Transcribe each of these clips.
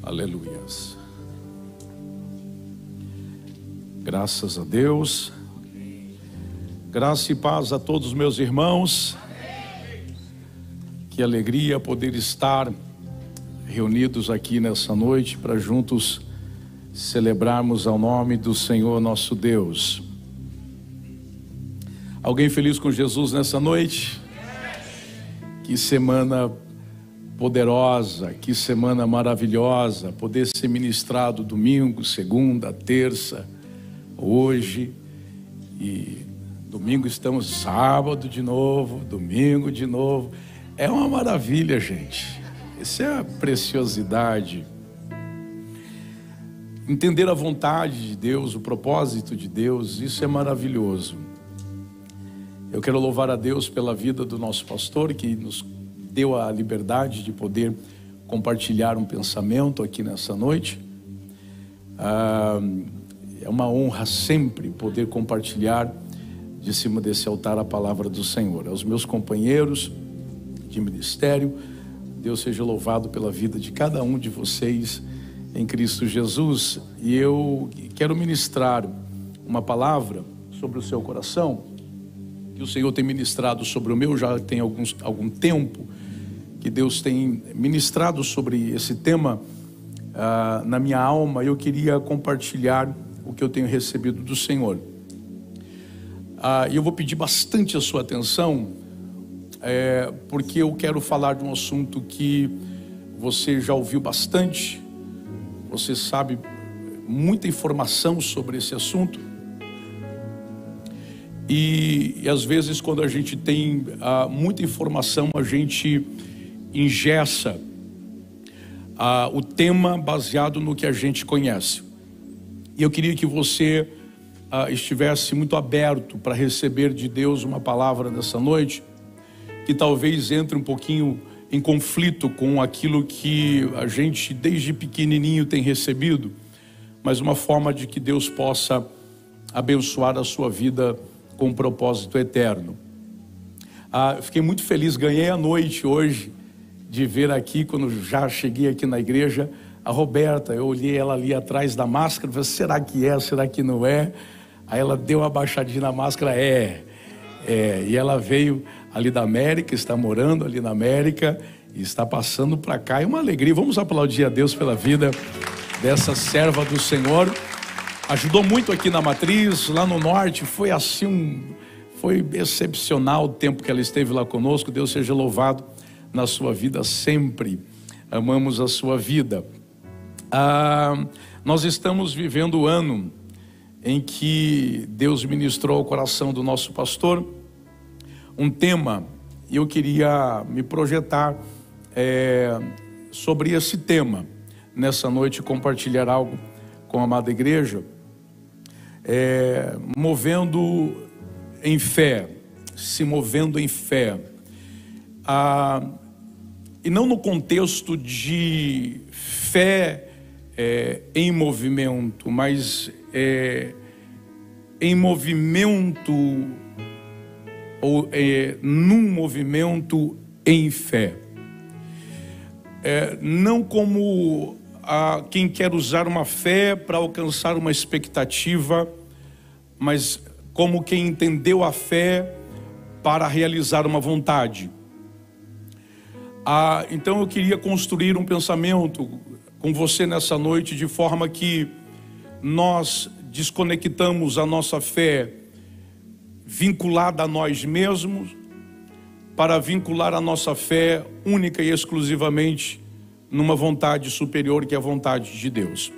Aleluias. Graças a Deus. Graça e paz a todos os meus irmãos. Que alegria poder estar reunidos aqui nessa noite para juntos celebrarmos ao nome do Senhor nosso Deus. Alguém feliz com Jesus nessa noite? Que semana poderosa, que semana maravilhosa, poder ser ministrado domingo, segunda, terça, hoje, e domingo estamos sábado de novo, domingo de novo. É uma maravilha, gente. Essa é a preciosidade. Entender a vontade de Deus, o propósito de Deus, isso é maravilhoso. Eu quero louvar a Deus pela vida do nosso pastor, que nos deu a liberdade de poder compartilhar um pensamento aqui nessa noite. É uma honra sempre poder compartilhar de cima desse altar a palavra do Senhor. Aos meus companheiros de ministério, Deus seja louvado pela vida de cada um de vocês em Cristo Jesus. E eu quero ministrar uma palavra sobre o seu coração, que o Senhor tem ministrado sobre o meu já tem algum tempo, que Deus tem ministrado sobre esse tema na minha alma. Eu queria compartilhar o que eu tenho recebido do Senhor. E eu vou pedir bastante a sua atenção, porque eu quero falar de um assunto que você já ouviu bastante, você sabe muita informação sobre esse assunto, e às vezes quando a gente tem muita informação, a gente engessa o tema baseado no que a gente conhece. E eu queria que você estivesse muito aberto para receber de Deus uma palavra nessa noite, que talvez entre um pouquinho em conflito com aquilo que a gente desde pequenininho tem recebido, mas uma forma de que Deus possa abençoar a sua vida com um propósito eterno. Fiquei muito feliz, ganhei a noite hoje de ver aqui, quando já cheguei aqui na igreja, a Roberta. Eu olhei ela ali atrás da máscara, falei, será que é, será que não é? Aí ela deu uma baixadinha na máscara, e ela veio ali da América, está morando ali na América, e está passando para cá, é uma alegria. Vamos aplaudir a Deus pela vida dessa serva do Senhor. Ajudou muito aqui na Matriz, lá no norte, foi assim, foi excepcional o tempo que ela esteve lá conosco. Deus seja louvado na sua vida sempre, amamos a sua vida. Nós estamos vivendo o ano em que Deus ministrou ao coração do nosso pastor um tema, e eu queria me projetar sobre esse tema nessa noite, compartilhar algo com a amada igreja, movendo em fé, se movendo em fé, e não no contexto de fé em movimento, mas em movimento, ou num movimento em fé. Não como quem quer usar uma fé para alcançar uma expectativa, mas como quem entendeu a fé para realizar uma vontade. Então eu queria construir um pensamento com você nessa noite, de forma que nós desconectamos a nossa fé vinculada a nós mesmos, para vincular a nossa fé única e exclusivamente numa vontade superior, que é a vontade de Deus.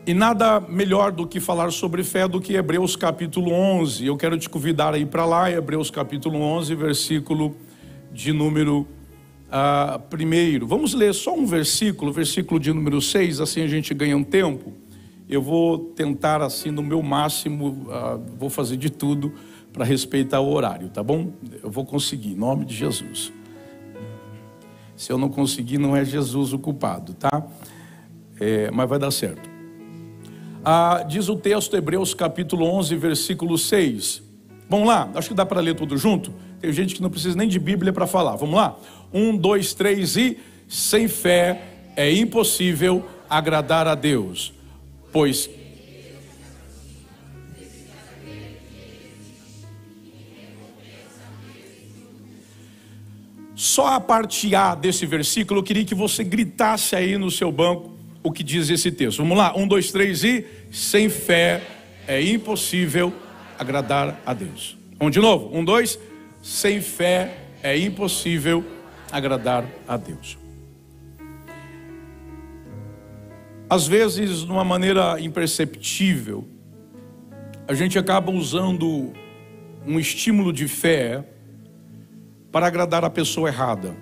E nada melhor do que falar sobre fé do que Hebreus capítulo 11. Eu quero te convidar a ir para lá, Hebreus capítulo 11, versículo de número 1. Vamos ler só um versículo de número 6, assim a gente ganha um tempo. Eu vou tentar, assim, no meu máximo, vou fazer de tudo para respeitar o horário, tá bom? Eu vou conseguir, em nome de Jesus. Se eu não conseguir, não é Jesus o culpado, tá? Mas vai dar certo. Diz o texto, Hebreus capítulo 11, versículo 6. Vamos lá, acho que dá para ler tudo junto. Tem gente que não precisa nem de Bíblia para falar. Vamos lá? 1, 2, 3 e... Sem fé é impossível agradar a Deus, pois só a parte A desse versículo eu queria que você gritasse aí no seu banco o que diz esse texto. Vamos lá, 1, 2, 3 e... sem fé é impossível agradar a Deus. Vamos de novo, 1, 2, sem fé é impossível agradar a Deus. Às vezes, de uma maneira imperceptível, a gente acaba usando um estímulo de fé para agradar a pessoa errada.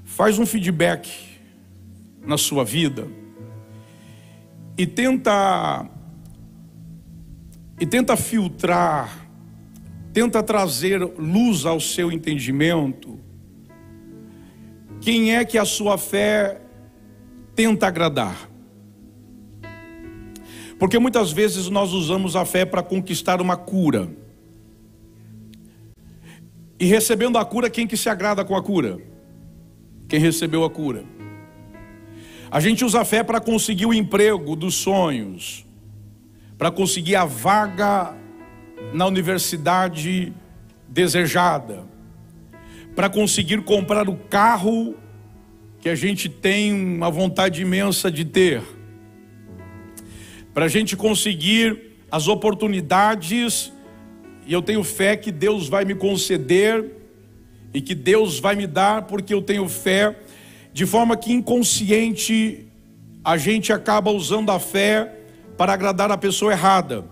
Faz um feedback na sua vida e tenta filtrar, tenta trazer luz ao seu entendimento. Quem é que a sua fé tenta agradar? Porque muitas vezes nós usamos a fé para conquistar uma cura. E recebendo a cura, quem que se agrada com a cura? Quem recebeu a cura. A gente usa a fé para conseguir o emprego dos sonhos, para conseguir a vaga na universidade desejada, para conseguir comprar o carro que a gente tem uma vontade imensa de ter, para a gente conseguir as oportunidades. E eu tenho fé que Deus vai me conceder e que Deus vai me dar, porque eu tenho fé, de forma que inconsciente a gente acaba usando a fé para agradar a pessoa errada.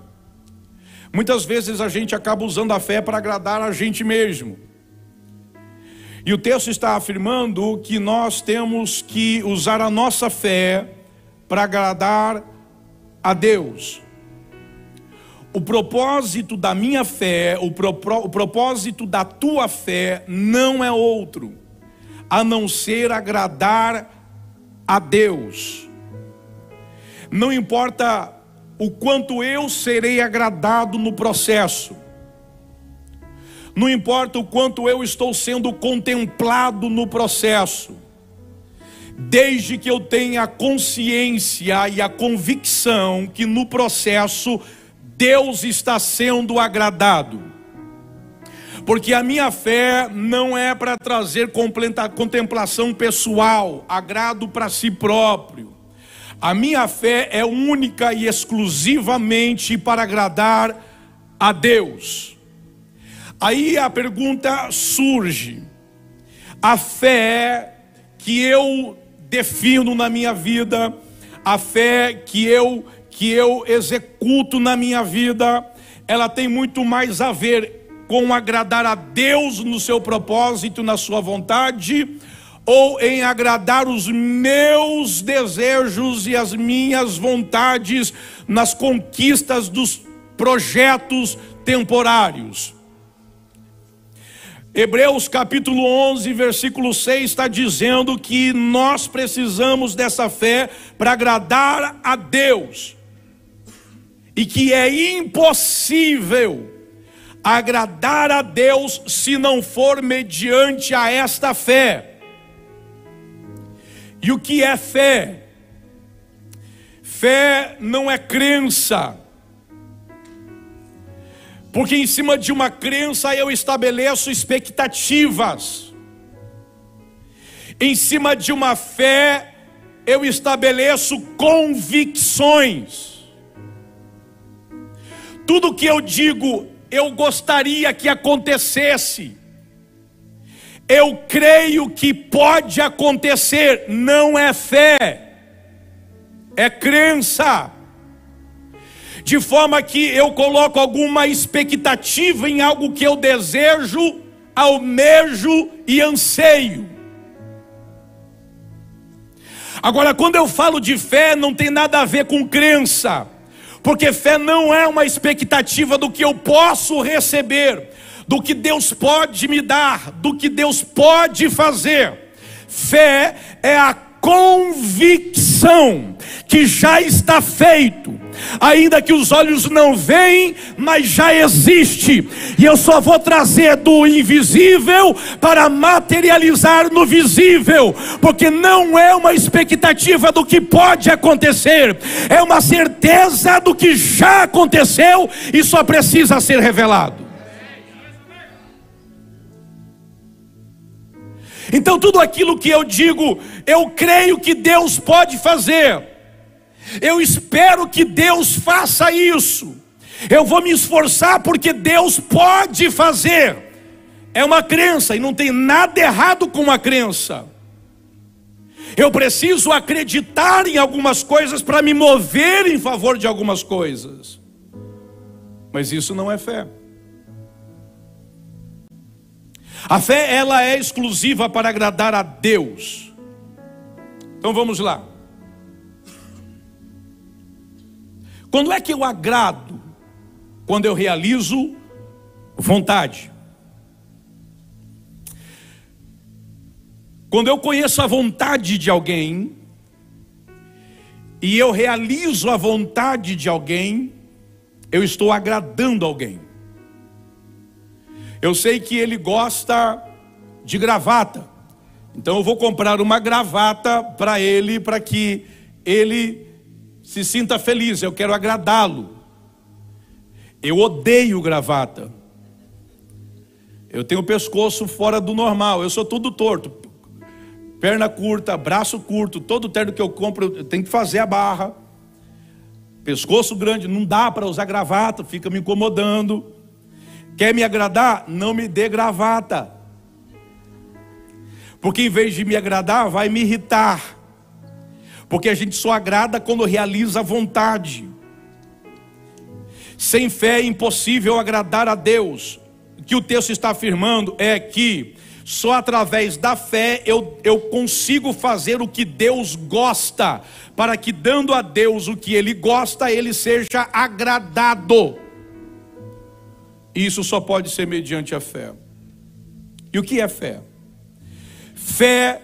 Muitas vezes a gente acaba usando a fé para agradar a gente mesmo. E o texto está afirmando que nós temos que usar a nossa fé para agradar a Deus. O propósito da minha fé, o propósito da tua fé não é outro, a não ser agradar a Deus. Não importa o quanto eu serei agradado no processo, não importa o quanto eu estou sendo contemplado no processo, desde que eu tenha a consciência e a convicção que no processo Deus está sendo agradado. Porque a minha fé não é para trazer contemplação pessoal, agrado para si próprio. A minha fé é única e exclusivamente para agradar a Deus. Aí a pergunta surge: a fé que eu defino na minha vida, a fé que eu executo na minha vida, ela tem muito mais a ver com agradar a Deus no seu propósito, na sua vontade, ou em agradar os meus desejos e as minhas vontades nas conquistas dos projetos temporários. Hebreus capítulo 11, versículo 6 está dizendo que nós precisamos dessa fé para agradar a Deus. E que é impossível agradar a Deus se não for mediante a esta fé. E o que é fé? Fé não é crença. Porque em cima de uma crença eu estabeleço expectativas. Em cima de uma fé eu estabeleço convicções. Tudo que eu digo, eu gostaria que acontecesse, eu creio que pode acontecer, não é fé, é crença. De forma que eu coloco alguma expectativa em algo que eu desejo, almejo e anseio. Agora, quando eu falo de fé, não tem nada a ver com crença. Porque fé não é uma expectativa do que eu posso receber, do que Deus pode me dar, do que Deus pode fazer. Fé é a convicção que já está feito, ainda que os olhos não veem, mas já existe, e eu só vou trazer do invisível para materializar no visível, porque não é uma expectativa do que pode acontecer, é uma certeza do que já aconteceu e só precisa ser revelado. Então tudo aquilo que eu digo, eu creio que Deus pode fazer, eu espero que Deus faça isso, eu vou me esforçar porque Deus pode fazer. É uma crença e não tem nada errado com uma crença. Eu preciso acreditar em algumas coisas para me mover em favor de algumas coisas, mas isso não é fé. A fé, ela é exclusiva para agradar a Deus. Então vamos lá. Quando é que eu agrado? Quando eu realizo vontade. Quando eu conheço a vontade de alguém e eu realizo a vontade de alguém, eu estou agradando alguém. Eu sei que ele gosta de gravata, então eu vou comprar uma gravata para ele, para que ele se sinta feliz. Eu quero agradá-lo. Eu odeio gravata. Eu tenho o pescoço fora do normal, eu sou tudo torto, perna curta, braço curto, todo terno que eu compro eu tenho que fazer a barra, pescoço grande, não dá para usar gravata, fica me incomodando. Quer me agradar? Não me dê gravata, porque em vez de me agradar, vai me irritar, porque a gente só agrada quando realiza a vontade. Sem fé é impossível agradar a Deus. O que o texto está afirmando é que só através da fé eu consigo fazer o que Deus gosta, para que dando a Deus o que Ele gosta, Ele seja agradado. Isso só pode ser mediante a fé. E o que é fé? Fé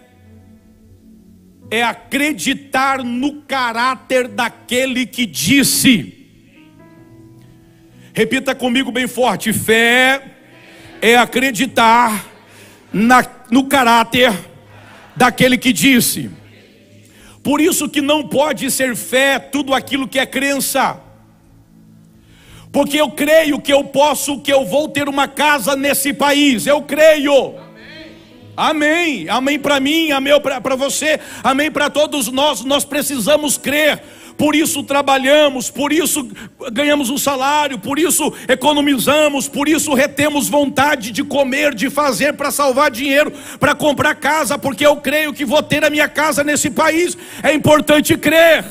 é acreditar no caráter daquele que disse. Repita comigo bem forte: fé é acreditar no caráter daquele que disse. Por isso que não pode ser fé tudo aquilo que é crença. Porque eu creio que eu posso, que eu vou ter uma casa nesse país. Eu creio. Amém. Amém para mim, amém para você, amém para todos nós. Nós precisamos crer. Por isso trabalhamos, por isso ganhamos um salário, por isso economizamos, por isso retemos vontade de comer, de fazer, para salvar dinheiro, para comprar casa, porque eu creio que vou ter a minha casa nesse país. É importante crer.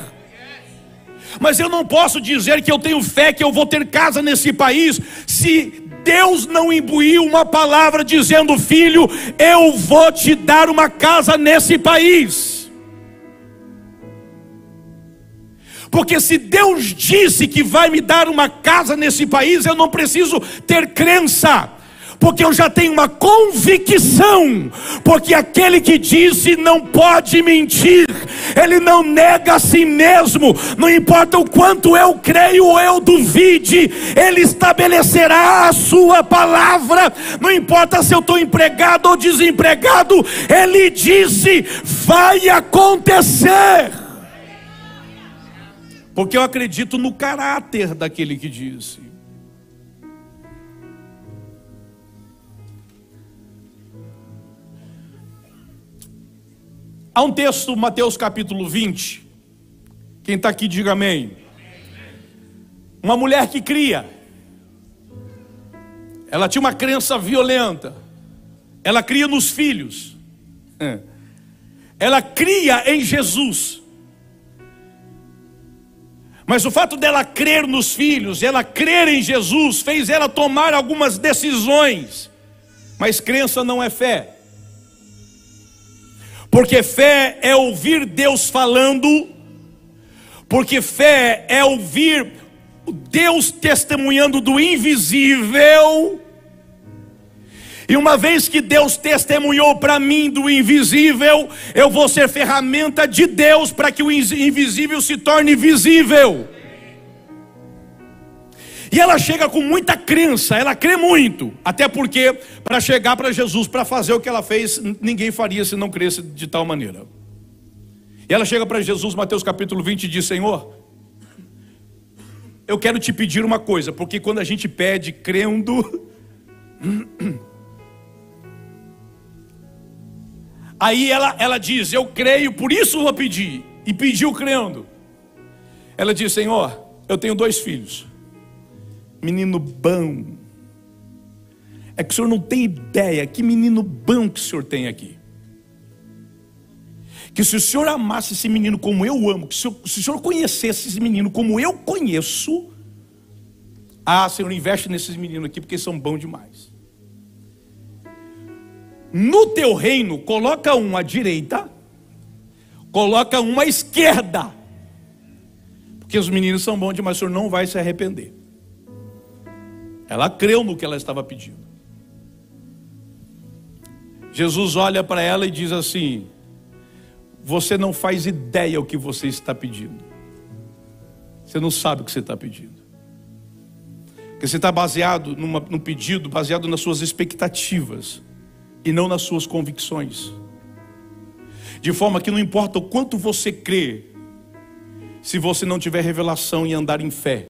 Mas eu não posso dizer que eu tenho fé que eu vou ter casa nesse país, se Deus não imbuiu uma palavra dizendo: filho, eu vou te dar uma casa nesse país. Porque se Deus disse que vai me dar uma casa nesse país, eu não preciso ter crença, porque eu já tenho uma convicção, porque aquele que disse não pode mentir, ele não nega a si mesmo. Não importa o quanto eu creio ou eu duvide, ele estabelecerá a sua palavra. Não importa se eu estou empregado ou desempregado, ele disse: vai acontecer, porque eu acredito no caráter daquele que disse. Há um texto, Mateus capítulo 20, quem está aqui diga amém. Uma mulher que cria, ela tinha uma crença violenta, ela cria nos filhos, ela cria em Jesus, mas o fato dela crer nos filhos, ela crer em Jesus, fez ela tomar algumas decisões, mas crença não é fé. Porque fé é ouvir Deus falando, porque fé é ouvir Deus testemunhando do invisível. E uma vez que Deus testemunhou para mim do invisível, eu vou ser ferramenta de Deus para que o invisível se torne visível. E ela chega com muita crença, ela crê muito. Até porque, para chegar para Jesus, para fazer o que ela fez, ninguém faria se não cresce de tal maneira. E ela chega para Jesus, Mateus capítulo 20, e diz: Senhor, eu quero te pedir uma coisa. Porque quando a gente pede crendo, aí ela diz: eu creio, por isso vou pedir. E pediu crendo. Ela diz: Senhor, eu tenho 2 filhos, menino bom. É que o senhor não tem ideia que menino bom que o senhor tem aqui. Que se o senhor amasse esse menino como eu amo, que se o senhor conhecesse esse menino como eu conheço, Senhor, investe nesses meninos aqui, porque são bons demais. No teu reino, coloca um à direita, coloca um à esquerda, porque os meninos são bons demais, o senhor não vai se arrepender. Ela creu no que ela estava pedindo. Jesus olha para ela e diz assim: você não faz ideia o que você está pedindo. Você não sabe o que você está pedindo. Porque você está baseado num pedido baseado nas suas expectativas e não nas suas convicções. De forma que não importa o quanto você crê, se você não tiver revelação e andar em fé.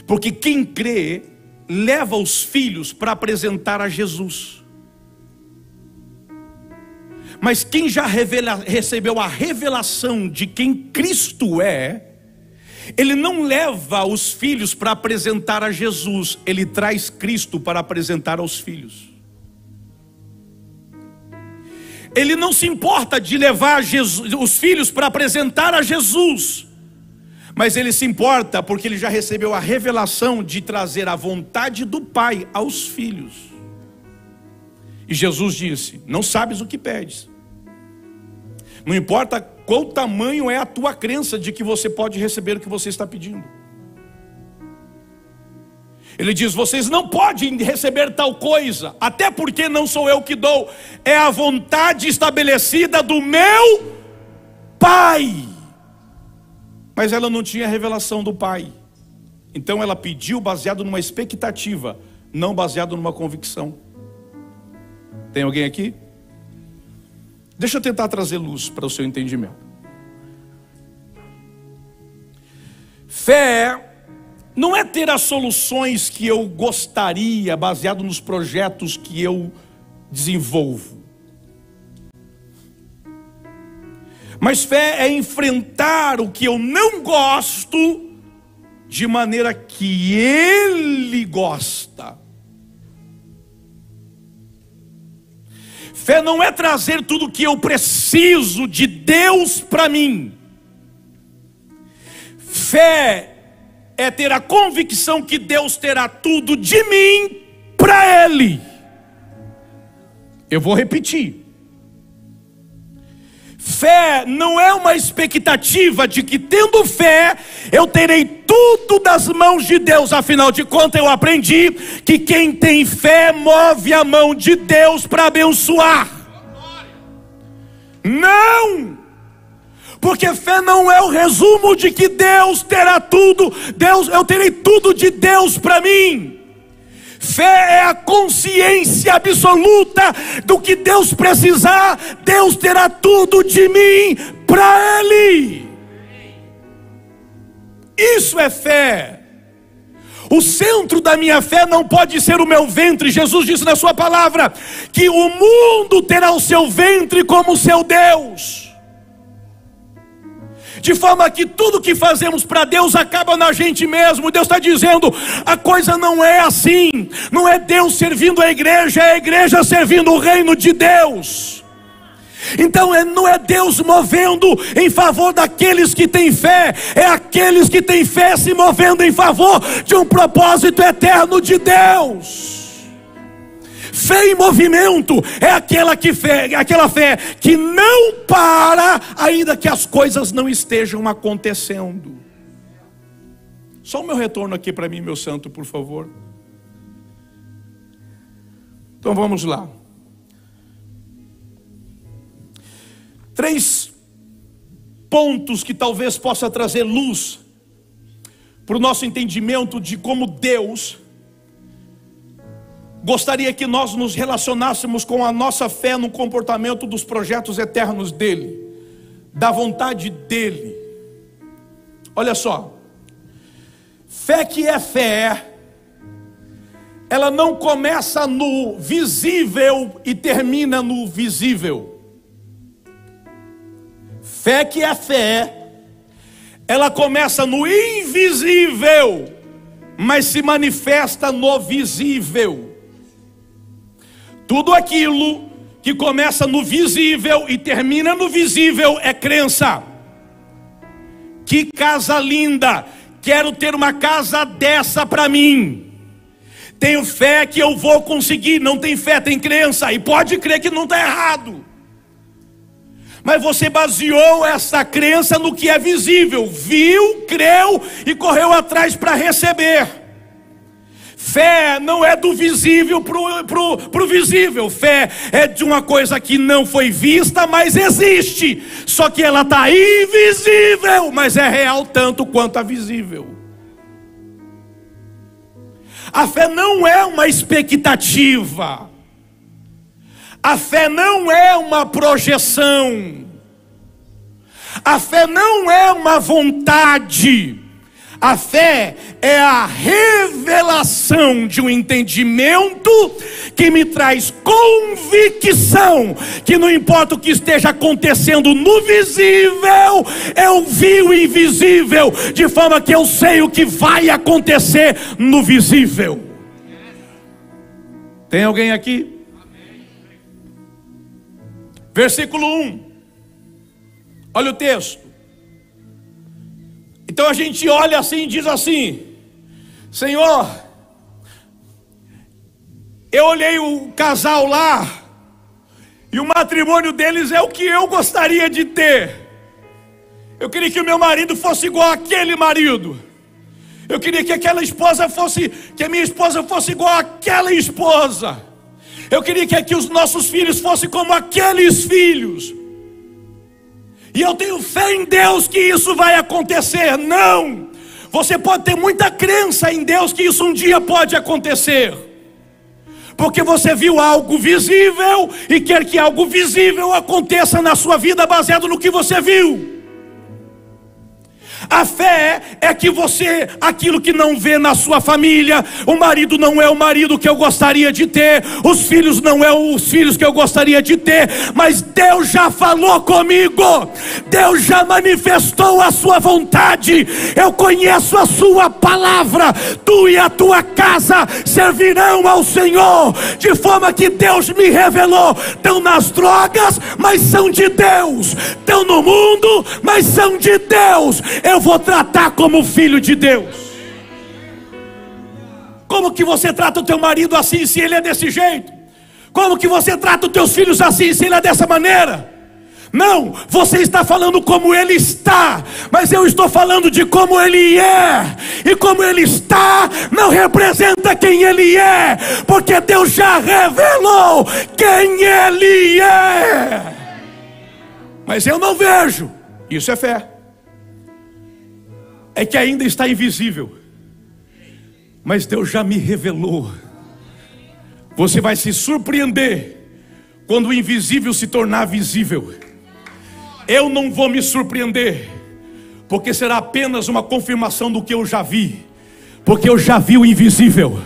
Porque quem crê leva os filhos para apresentar a Jesus. Mas quem já recebeu a revelação de quem Cristo é, ele não leva os filhos para apresentar a Jesus, ele traz Cristo para apresentar aos filhos. Ele não se importa de levar os filhos para apresentar a Jesus, mas ele se importa porque ele já recebeu a revelação de trazer a vontade do Pai aos filhos. E Jesus disse: não sabes o que pedes. Não importa qual tamanho é a tua crença de que você pode receber o que você está pedindo. Ele diz: vocês não podem receber tal coisa, até porque não sou eu que dou, é a vontade estabelecida do meu Pai. Mas ela não tinha a revelação do Pai. Então ela pediu baseado numa expectativa, não baseado numa convicção. Tem alguém aqui? Deixa eu tentar trazer luz para o seu entendimento. Fé não é ter as soluções que eu gostaria, baseado nos projetos que eu desenvolvo. Mas fé é enfrentar o que eu não gosto de maneira que Ele gosta. Fé não é trazer tudo o que eu preciso de Deus para mim. Fé é ter a convicção que Deus terá tudo de mim para Ele. Eu vou repetir. Fé não é uma expectativa de que, tendo fé, eu terei tudo das mãos de Deus. Afinal de contas, eu aprendi que quem tem fé move a mão de Deus para abençoar. Não! Porque fé não é o resumo de que Deus terá tudo. Eu terei tudo de Deus para mim. Fé é a consciência absoluta do que Deus precisar, Deus terá tudo de mim para Ele. Isso é fé. O centro da minha fé não pode ser o meu ventre. Jesus disse na sua palavra que o mundo terá o seu ventre como seu Deus. De forma que tudo que fazemos para Deus acaba na gente mesmo. Deus está dizendo: a coisa não é assim. Não é Deus servindo a igreja, é a igreja servindo o reino de Deus. Então não é Deus movendo em favor daqueles que têm fé, é aqueles que têm fé se movendo em favor de um propósito eterno de Deus. Fé em movimento é aquela fé que não para, ainda que as coisas não estejam acontecendo. Só o meu retorno aqui para mim, meu santo, por favor. Então vamos lá. 3 pontos que talvez possa trazer luz para o nosso entendimento de como Deus gostaria que nós nos relacionássemos com a nossa fé no comportamento dos projetos eternos dele, da vontade dele. Olha só, fé que é fé, ela não começa no visível e termina no visível. Fé que é fé, ela começa no invisível, mas se manifesta no visível. Tudo aquilo que começa no visível e termina no visível é crença. Que casa linda! Quero ter uma casa dessa para mim. Tenho fé que eu vou conseguir. Não tem fé, tem crença. E pode crer que não está errado. Mas você baseou essa crença no que é visível. Viu, creu e correu atrás para receber. Fé não é do visível pro visível. Fé é de uma coisa que não foi vista, mas existe. Só que ela está invisível, mas é real tanto quanto a visível. A fé não é uma expectativa. A fé não é uma projeção. A fé não é uma vontade. A fé é a revelação de um entendimento que me traz convicção que não importa o que esteja acontecendo no visível, eu vi o invisível, de forma que eu sei o que vai acontecer no visível. Tem alguém aqui? Versículo 1. Olha o texto. Então a gente olha assim e diz assim: Senhor, eu olhei o casal lá, e o matrimônio deles é o que eu gostaria de ter. Eu queria que o meu marido fosse igual àquele marido. Eu queria que aquela esposa fosse, que a minha esposa fosse igual àquela esposa. Eu queria que os nossos filhos fossem como aqueles filhos. E eu tenho fé em Deus que isso vai acontecer. Não! Você pode ter muita crença em Deus que isso um dia pode acontecer, porque você viu algo visível e quer que algo visível aconteça na sua vida baseado no que você viu. A fé é que você, aquilo que não vê na sua família, o marido não é o marido que eu gostaria de ter, os filhos não é os filhos que eu gostaria de ter, mas Deus já falou comigo, Deus já manifestou a sua vontade, eu conheço a sua palavra, tu e a tua casa servirão ao Senhor, de forma que Deus me revelou. Estão nas drogas, mas são de Deus, estão no mundo, mas são de Deus. Eu vou tratar como filho de Deus. Como que você trata o teu marido assim se ele é desse jeito? Como que você trata os teus filhos assim se ele é dessa maneira? Não, você está falando como ele está, mas eu estou falando de como ele é. E como ele está não representa quem ele é, porque Deus já revelou quem ele é. Mas eu não vejo. Isso é fé. É que ainda está invisível, mas Deus já me revelou. Você vai se surpreender quando o invisível se tornar visível. Eu não vou me surpreender, porque será apenas uma confirmação do que eu já vi, porque eu já vi o invisível,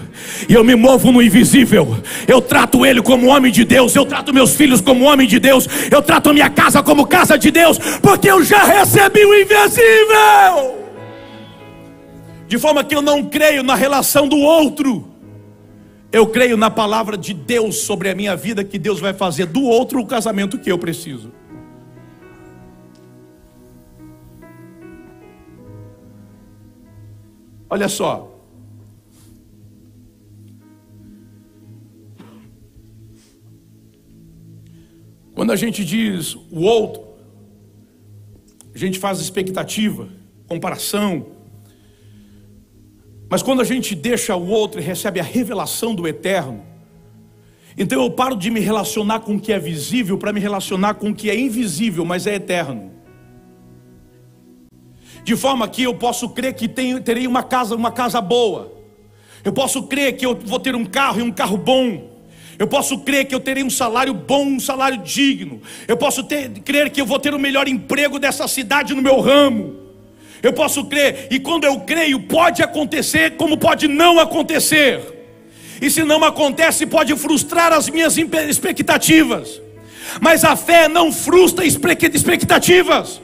e eu me movo no invisível. Eu trato ele como homem de Deus, eu trato meus filhos como homem de Deus, eu trato a minha casa como casa de Deus, porque eu já recebi o invisível. De forma que eu não creio na relação do outro, eu creio na palavra de Deus sobre a minha vida, que Deus vai fazer do outro o casamento que eu preciso. Olha só, quando a gente diz o outro, a gente faz expectativa, comparação. Mas quando a gente deixa o outro e recebe a revelação do eterno, então eu paro de me relacionar com o que é visível para me relacionar com o que é invisível, mas é eterno. de forma que eu posso crer que terei uma casa boa. Eu posso crer que eu vou ter um carro e um carro bom. Eu posso crer que eu terei um salário bom, um salário digno. Eu posso crer que eu vou ter o melhor emprego dessa cidade no meu ramo. Eu posso crer, e quando eu creio, pode acontecer como pode não acontecer. E se não acontece, pode frustrar as minhas expectativas. Mas a fé não frustra expectativas,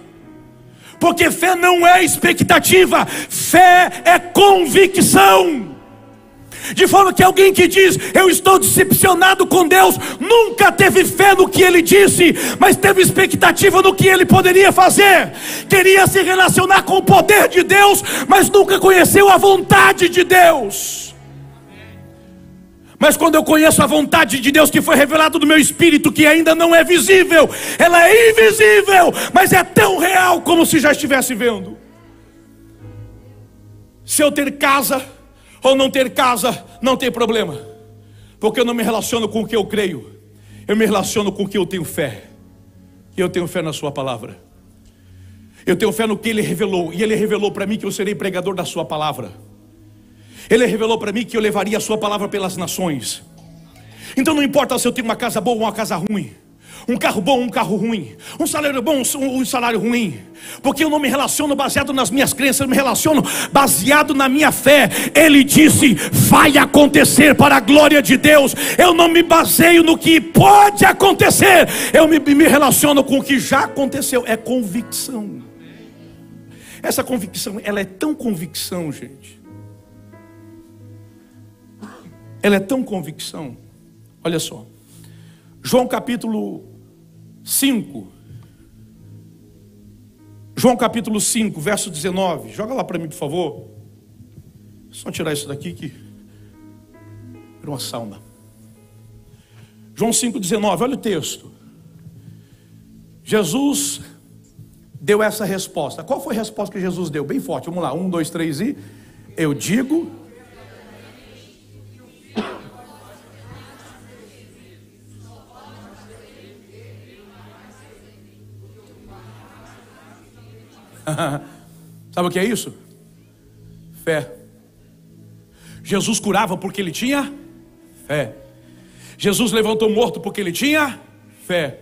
porque fé não é expectativa, fé é convicção. De forma que alguém que diz, eu estou decepcionado com Deus, nunca teve fé no que Ele disse, mas teve expectativa no que Ele poderia fazer. Queria se relacionar com o poder de Deus, mas nunca conheceu a vontade de Deus. Mas quando eu conheço a vontade de Deus que foi revelada no meu espírito, que ainda não é visível, ela é invisível, mas é tão real como se já estivesse vendo. Se eu ter casa ou não ter casa, não tem problema, porque eu não me relaciono com o que eu creio, eu me relaciono com o que eu tenho fé. E eu tenho fé na sua palavra. Eu tenho fé no que Ele revelou, e Ele revelou para mim que eu serei pregador da sua palavra. Ele revelou para mim que eu levaria a sua palavra pelas nações. Então não importa se eu tenho uma casa boa ou uma casa ruim, um carro bom ou um carro ruim, um salário bom ou um salário ruim, porque eu não me relaciono baseado nas minhas crenças, eu me relaciono baseado na minha fé. Ele disse, vai acontecer para a glória de Deus. Eu não me baseio no que pode acontecer, eu me relaciono com o que já aconteceu. É convicção. Essa convicção, ela é tão convicção, gente. Ela é tão convicção. Olha só, João capítulo 5, João capítulo 5, verso 19. Joga lá para mim, por favor. Só tirar isso daqui que era uma sauna. João 5, 19, olha o texto. Jesus deu essa resposta. Qual foi a resposta que Jesus deu? Bem forte, vamos lá, 1, 2, 3 e... Eu digo... Sabe o que é isso? Fé. Jesus curava porque Ele tinha fé. Jesus levantou morto porque Ele tinha fé.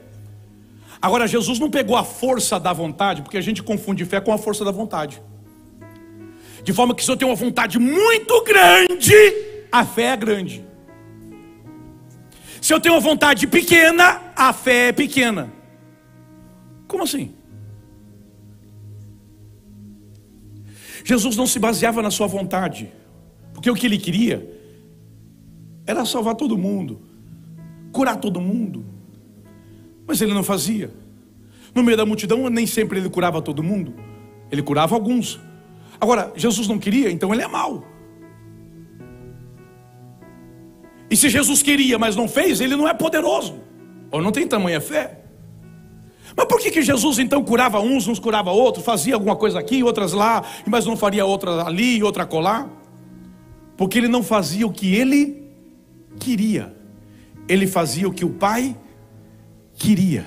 Agora Jesus não pegou a força da vontade, porque a gente confunde fé com a força da vontade. De forma que se eu tenho uma vontade muito grande, a fé é grande. Se eu tenho uma vontade pequena, a fé é pequena. Como assim? Jesus não se baseava na sua vontade, porque o que Ele queria era salvar todo mundo, curar todo mundo, mas Ele não fazia. No meio da multidão nem sempre Ele curava todo mundo, Ele curava alguns. Agora, Jesus não queria, então Ele é mau. E se Jesus queria, mas não fez, Ele não é poderoso, ou não tem tamanha fé. Mas por que Jesus então curava uns, não curava outros, fazia alguma coisa aqui, outras lá, mas não faria outra ali e outra acolá? Porque Ele não fazia o que Ele queria, Ele fazia o que o Pai queria.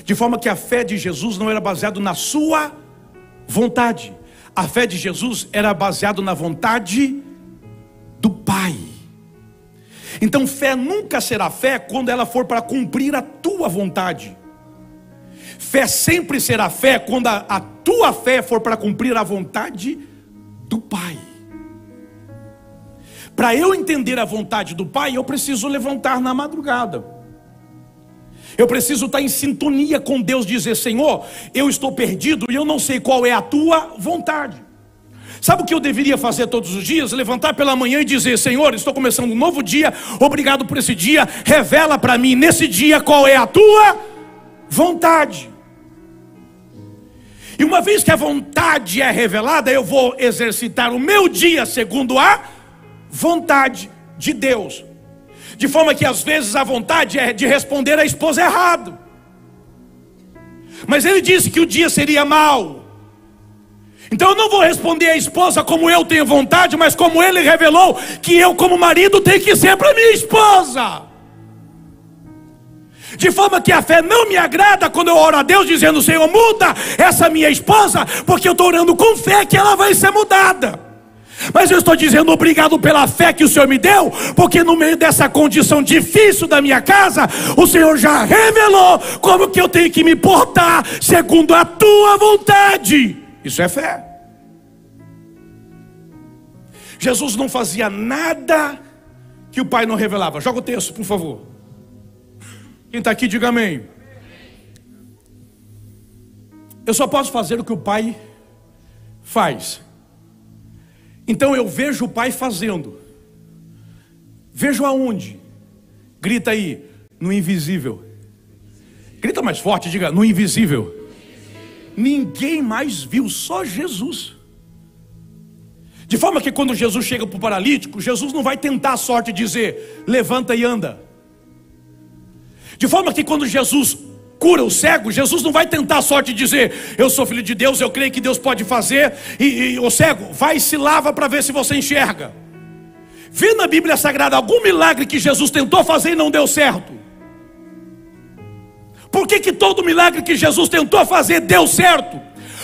De forma que a fé de Jesus não era baseada na sua vontade, a fé de Jesus era baseada na vontade do Pai. Então fé nunca será fé quando ela for para cumprir a tua vontade. Fé sempre será fé quando a tua fé for para cumprir a vontade do Pai. Para eu entender a vontade do Pai, eu preciso levantar na madrugada. Eu preciso estar em sintonia com Deus, dizer, Senhor, eu estou perdido e eu não sei qual é a tua vontade. Sabe o que eu deveria fazer todos os dias? Levantar pela manhã e dizer, Senhor, estou começando um novo dia, obrigado por esse dia, revela para mim nesse dia qual é a tua vontade. E uma vez que a vontade é revelada, eu vou exercitar o meu dia segundo a vontade de Deus. De forma que às vezes a vontade é de responder a esposa errado. Mas Ele disse que o dia seria mau. Então eu não vou responder a esposa como eu tenho vontade, mas como Ele revelou que eu como marido tenho que ser para minha esposa. De forma que a fé não me agrada quando eu oro a Deus dizendo: Senhor, muda essa minha esposa, porque eu estou orando com fé que ela vai ser mudada. Mas eu estou dizendo obrigado pela fé que o Senhor me deu, porque no meio dessa condição difícil da minha casa, o Senhor já revelou como que eu tenho que me portar segundo a tua vontade. Isso é fé. Jesus não fazia nada que o Pai não revelava. Joga o texto, por favor. Quem está aqui, diga amém. Eu só posso fazer o que o Pai faz. Então eu vejo o Pai fazendo. Vejo aonde? Grita aí, no invisível. Grita mais forte, diga, no invisível. Ninguém mais viu, só Jesus. De forma que quando Jesus chega para o paralítico, Jesus não vai tentar a sorte e dizer: levanta e anda. De forma que quando Jesus cura o cego, Jesus não vai tentar a sorte e dizer: eu sou filho de Deus, eu creio que Deus pode fazer, e o cego, vai e se lava para ver se você enxerga. Vê na Bíblia Sagrada algum milagre que Jesus tentou fazer e não deu certo? Por que todo milagre que Jesus tentou fazer deu certo?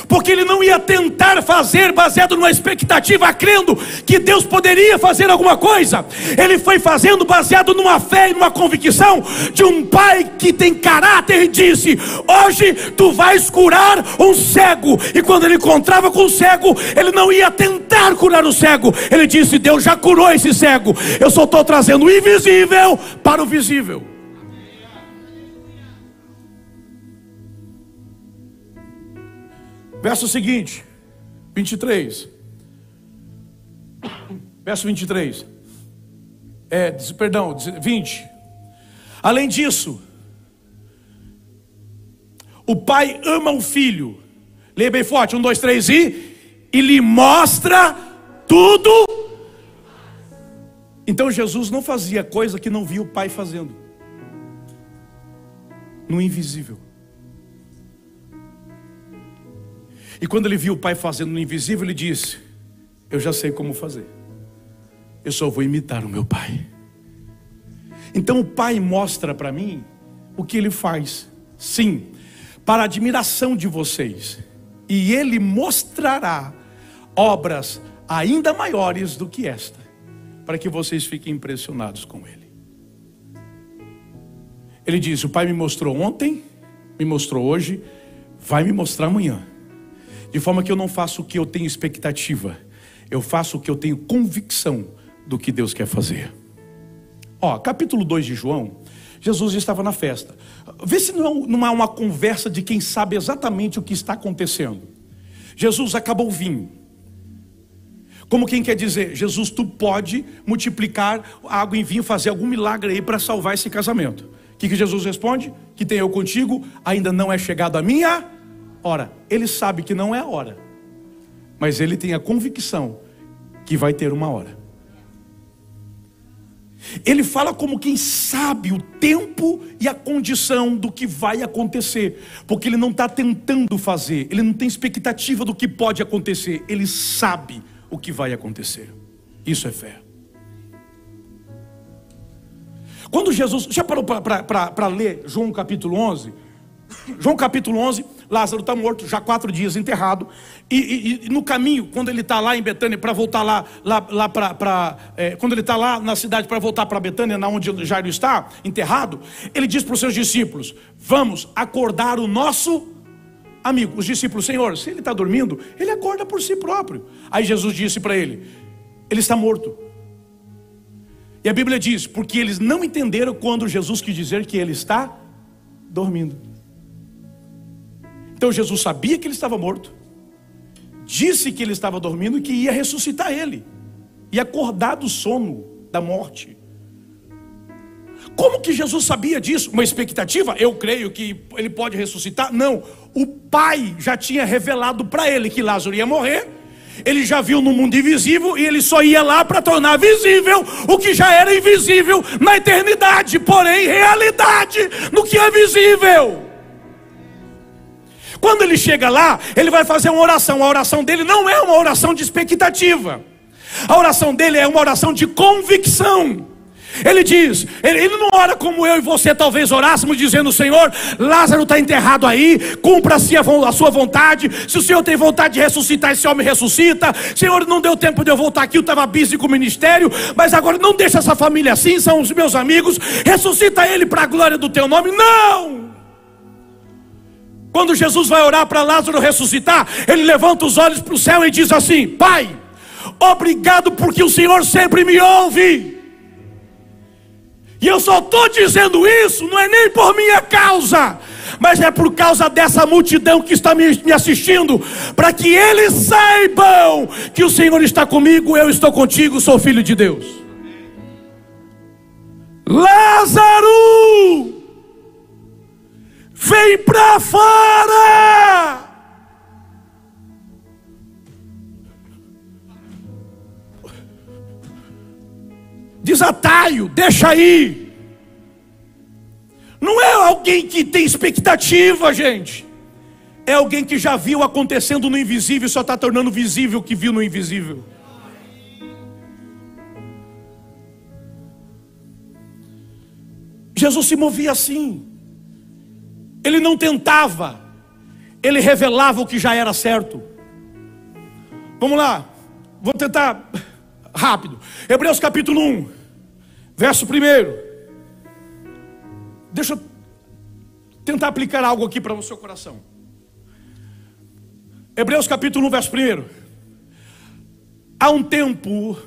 Porque ele não ia tentar fazer baseado numa expectativa, crendo que Deus poderia fazer alguma coisa. Ele foi fazendo baseado numa fé e numa convicção de um pai que tem caráter, e disse: hoje tu vais curar um cego. E quando ele encontrava com o cego, ele não ia tentar curar o cego. Ele disse: Deus já curou esse cego, eu só estou trazendo o invisível para o visível. Verso seguinte, 23. Verso 23. 20. Além disso, o pai ama o filho. Leia bem forte, 1, 2, 3 e lhe mostra tudo. Então Jesus não fazia coisa que não via o pai fazendo. No invisível. E quando ele viu o pai fazendo no invisível, ele disse: eu já sei como fazer, eu só vou imitar o meu pai. Então o pai mostra para mim o que ele faz, sim, para a admiração de vocês. E ele mostrará obras ainda maiores do que esta, para que vocês fiquem impressionados com ele. Ele diz: o pai me mostrou ontem, me mostrou hoje, vai me mostrar amanhã. De forma que eu não faço o que eu tenho expectativa, eu faço o que eu tenho convicção do que Deus quer fazer. Capítulo 2 de João, Jesus estava na festa. Vê se não há uma conversa de quem sabe exatamente o que está acontecendo. Jesus acabou o vinho. Como quem quer dizer: Jesus, tu pode multiplicar a água em vinho, fazer algum milagre aí para salvar esse casamento. O que Jesus responde? Que tem eu contigo, ainda não é chegado a minha hora. Ele sabe que não é a hora, mas ele tem a convicção que vai ter uma hora. Ele fala como quem sabe o tempo e a condição do que vai acontecer, porque ele não está tentando fazer, ele não tem expectativa do que pode acontecer, ele sabe o que vai acontecer. Isso é fé. Quando Jesus, já parou para ler João capítulo 11? João capítulo 11, Lázaro está morto, já 4 dias enterrado, e no caminho, quando ele está lá em Betânia, para voltar quando ele está lá na cidade para voltar para Betânia, na onde Jairo está, enterrado, ele diz para os seus discípulos: vamos acordar o nosso amigo. Os discípulos: Senhor, se ele está dormindo, ele acorda por si próprio. Aí Jesus disse para ele: ele está morto. E a Bíblia diz: porque eles não entenderam quando Jesus quis dizer que ele está dormindo. Então Jesus sabia que ele estava morto, disse que ele estava dormindo e que ia ressuscitar ele, e acordar do sono da morte. Como que Jesus sabia disso? Uma expectativa? Eu creio que ele pode ressuscitar? Não, o Pai já tinha revelado para ele que Lázaro ia morrer. Ele já viu no mundo invisível, e ele só ia lá para tornar visível o que já era invisível na eternidade, porém realidade no que é visível. Quando ele chega lá, ele vai fazer uma oração. A oração dele não é uma oração de expectativa. A oração dele é uma oração de convicção. Ele diz, ele não ora como eu e você talvez orássemos, dizendo: Senhor, Lázaro está enterrado aí, cumpra-se a sua vontade. Se o Senhor tem vontade de ressuscitar, esse homem ressuscita. Senhor, não deu tempo de eu voltar aqui, eu estava busy com o ministério, mas agora não deixa essa família assim, são os meus amigos, ressuscita ele para a glória do teu nome. Não! Quando Jesus vai orar para Lázaro ressuscitar, ele levanta os olhos para o céu e diz assim: Pai, obrigado porque o Senhor sempre me ouve. E eu só estou dizendo isso, não é nem por minha causa, mas é por causa dessa multidão que está me assistindo, para que eles saibam que o Senhor está comigo, eu estou contigo, sou filho de Deus. Lázaro, vem para fora! Desataio, deixa aí. Não é alguém que tem expectativa, gente. É alguém que já viu acontecendo no invisível e só está tornando visível o que viu no invisível. Jesus se movia assim. Ele não tentava, ele revelava o que já era certo. Vamos lá, vou tentar rápido. Hebreus capítulo 1, verso 1. Deixa eu tentar aplicar algo aqui para o seu coração. Hebreus capítulo 1, verso 1. Há um tempo,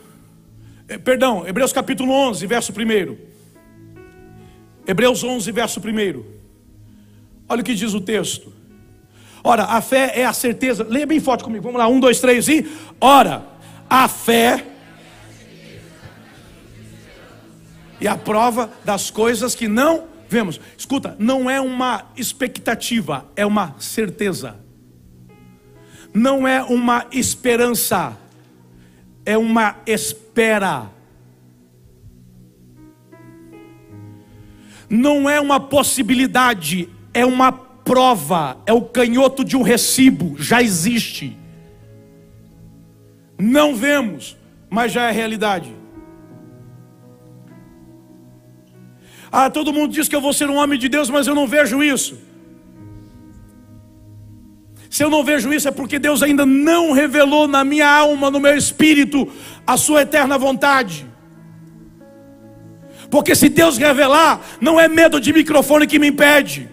Hebreus capítulo 11, verso 1. Hebreus 11, verso 1. Olha o que diz o texto. Ora, a fé é a certeza. Leia bem forte comigo, vamos lá, 1, 2, 3 e... Ora, a fé e a prova das coisas que não vemos. Escuta, não é uma expectativa, é uma certeza. Não é uma esperança, é uma espera. Não é uma possibilidade, é uma prova, é o canhoto de um recibo, já existe. Não vemos, mas já é realidade. Ah, todo mundo diz que eu vou ser um homem de Deus, mas eu não vejo isso. Se eu não vejo isso é porque Deus ainda não revelou na minha alma, no meu espírito, a sua eterna vontade. Porque se Deus revelar, não é medo de microfone que me impede.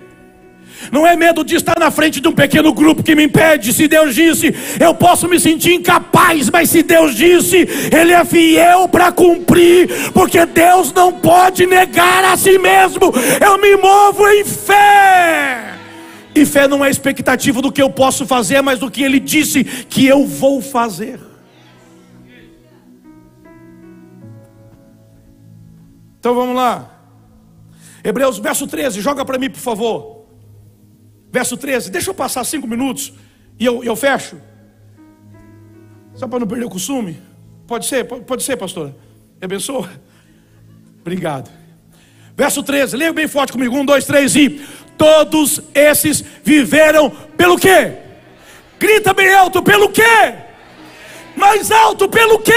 Não é medo de estar na frente de um pequeno grupo que me impede. Se Deus disse, eu posso me sentir incapaz, mas se Deus disse, Ele é fiel para cumprir, porque Deus não pode negar a si mesmo. Eu me movo em fé. E fé não é expectativa do que eu posso fazer, mas do que Ele disse que eu vou fazer. Então vamos lá. Hebreus, verso 13, joga para mim por favor. Verso 13, deixa eu passar 5 minutos e eu fecho. Só para não perder o costume. Pode ser, pastor. Me abençoa. Obrigado. Verso 13, leia bem forte comigo. 1, 2, 3 e... Todos esses viveram pelo quê? Grita bem alto, pelo quê? Mais alto, pelo quê?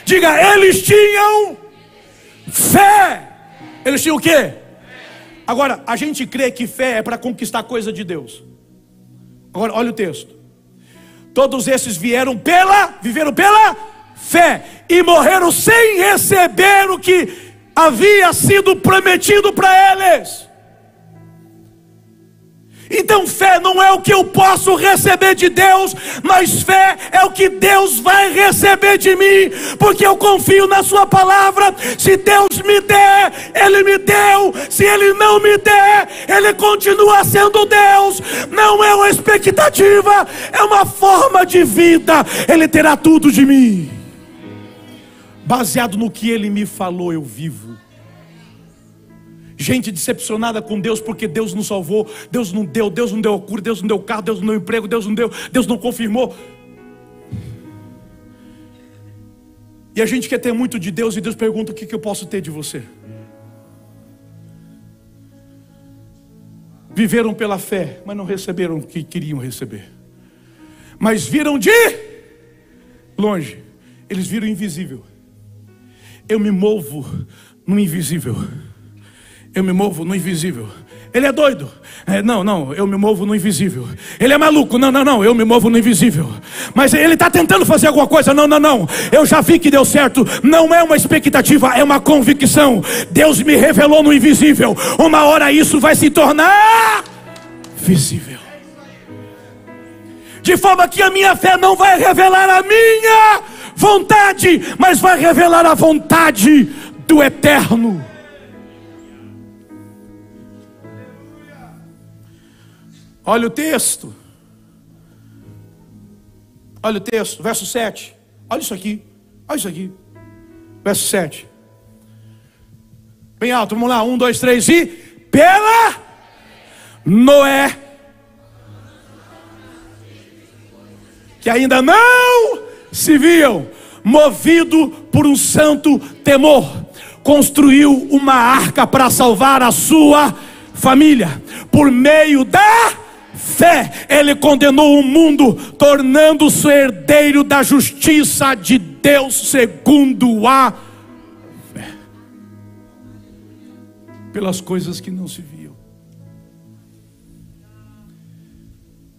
Diga, eles tinham fé. Eles tinham o quê? Agora, a gente crê que fé é para conquistar coisa de Deus. Agora, olha o texto. Todos esses viveram pela fé e morreram sem receber o que havia sido prometido para eles. Então fé não é o que eu posso receber de Deus, mas fé é o que Deus vai receber de mim, porque eu confio na sua palavra. Se Deus me der, Ele me deu. Se Ele não me der, Ele continua sendo Deus. Não é uma expectativa, é uma forma de vida. Ele terá tudo de mim. Baseado no que Ele me falou, eu vivo. Gente decepcionada com Deus porque Deus não salvou, Deus não deu a cura, Deus não deu carro, Deus não deu emprego, Deus não deu, Deus não confirmou. E a gente quer ter muito de Deus e Deus pergunta: o que eu posso ter de você? Viveram pela fé, mas não receberam o que queriam receber. Mas viram de longe, eles viram o invisível. eu me movo no invisível. Eu me movo no invisível. Ele é doido. Não, eu me movo no invisível. Ele é maluco. Não, eu me movo no invisível. Mas ele está tentando fazer alguma coisa. Não, eu já vi que deu certo. Não é uma expectativa, é uma convicção. Deus me revelou no invisível. Uma hora isso vai se tornar visível. De forma que a minha fé não vai revelar a minha vontade, mas vai revelar a vontade do Eterno. Olha o texto. Olha o texto, verso 7. Olha isso aqui. Olha isso aqui. Verso 7. Bem alto, vamos lá. 1, 2, 3 e... Pela Noé, que ainda não se viam, movido por um santo temor, construiu uma arca para salvar a sua família. Por meio da fé, ele condenou o mundo, tornando-se herdeiro da justiça de Deus segundo a fé. Pelas coisas que não se viam.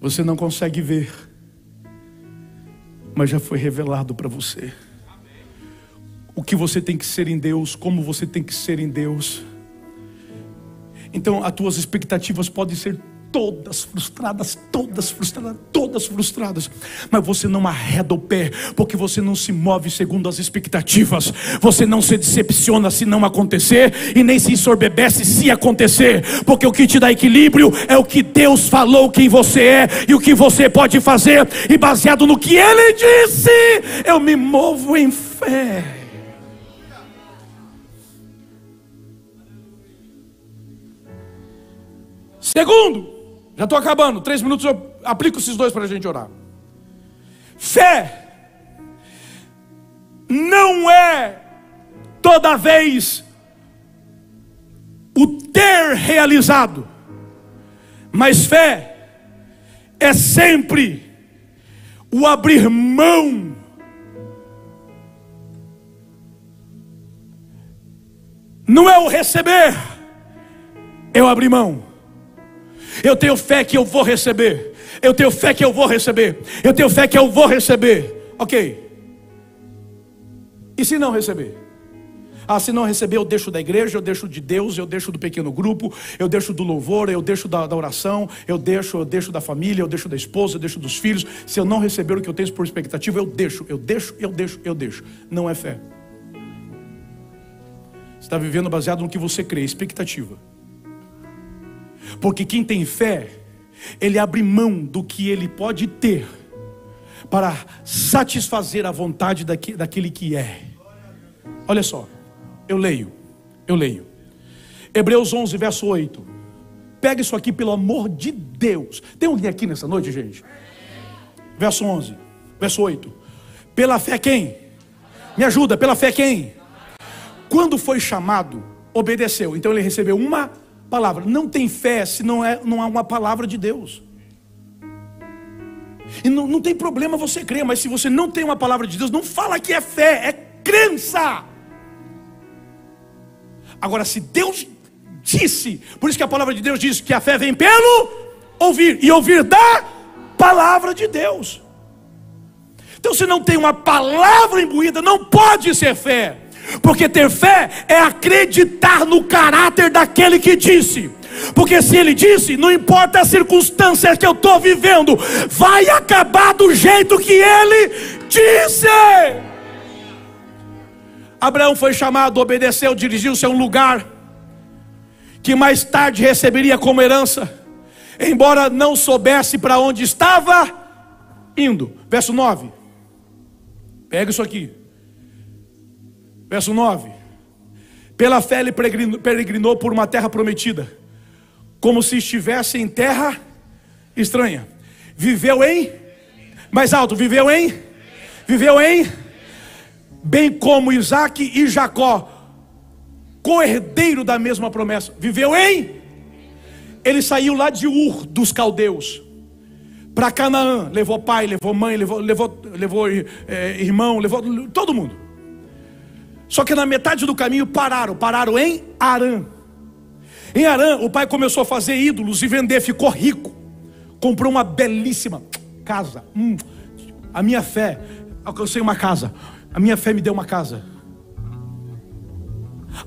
Você não consegue ver, mas já foi revelado para você o que você tem que ser em Deus, como você tem que ser em Deus. Então as tuas expectativas podem ser todas frustradas, mas você não arreda o pé, porque você não se move segundo as expectativas. Você não se decepciona se não acontecer, e nem se ensoberbece se acontecer, porque o que te dá equilíbrio é o que Deus falou quem você é e o que você pode fazer, e baseado no que Ele disse, eu me movo em fé. Segundo, já estou acabando, 3 minutos eu aplico esses dois para a gente orar. Fé não é toda vez o ter realizado, mas fé é sempre o abrir mão. Não é o receber, é o abrir mão. Eu tenho fé que eu vou receber. Eu tenho fé que eu vou receber. Eu tenho fé que eu vou receber. Ok. E se não receber? Se não receber, eu deixo da igreja, eu deixo de Deus, eu deixo do pequeno grupo, eu deixo do louvor, eu deixo da oração, eu deixo da família, eu deixo da esposa, eu deixo dos filhos. Se eu não receber o que eu tenho por expectativa, eu deixo. Não é fé. Você está vivendo baseado no que você crê, expectativa. Porque quem tem fé, ele abre mão do que ele pode ter para satisfazer a vontade daquele que é. Olha só, eu leio Hebreus 11, verso 8. Pega isso aqui, pelo amor de Deus. Tem alguém aqui nessa noite, gente? Verso 11, verso 8. Pela fé quem? Me ajuda, pela fé quem? Quando foi chamado, obedeceu. Então ele recebeu uma palavra. Não tem fé se não há uma palavra de Deus. E não tem problema você crer, mas se você não tem uma palavra de Deus, não fala que é fé, é crença. Agora, se Deus disse, por isso que a palavra de Deus diz que a fé vem pelo ouvir, e ouvir da palavra de Deus. Então, se não tem uma palavra imbuída, não pode ser fé. Porque ter fé é acreditar no caráter daquele que disse. Porque se ele disse, não importa as circunstâncias que eu estou vivendo, vai acabar do jeito que ele disse. Abraão foi chamado, obedeceu, dirigiu-se a um lugar que mais tarde receberia como herança, embora não soubesse para onde estava indo. Verso 9. Pega isso aqui. Verso 9. Pela fé ele peregrinou por uma terra prometida, como se estivesse em terra estranha. Viveu em, mais alto, viveu em, bem como Isaac e Jacó, co-herdeiro da mesma promessa. Viveu em, ele saiu lá de Ur dos caldeus para Canaã, levou pai, levou mãe, levou irmão, levou todo mundo. Só que na metade do caminho pararam em Harã. Em Harã, o pai começou a fazer ídolos e vender, ficou rico. Comprou uma belíssima casa. A minha fé, alcancei uma casa. A minha fé me deu uma casa.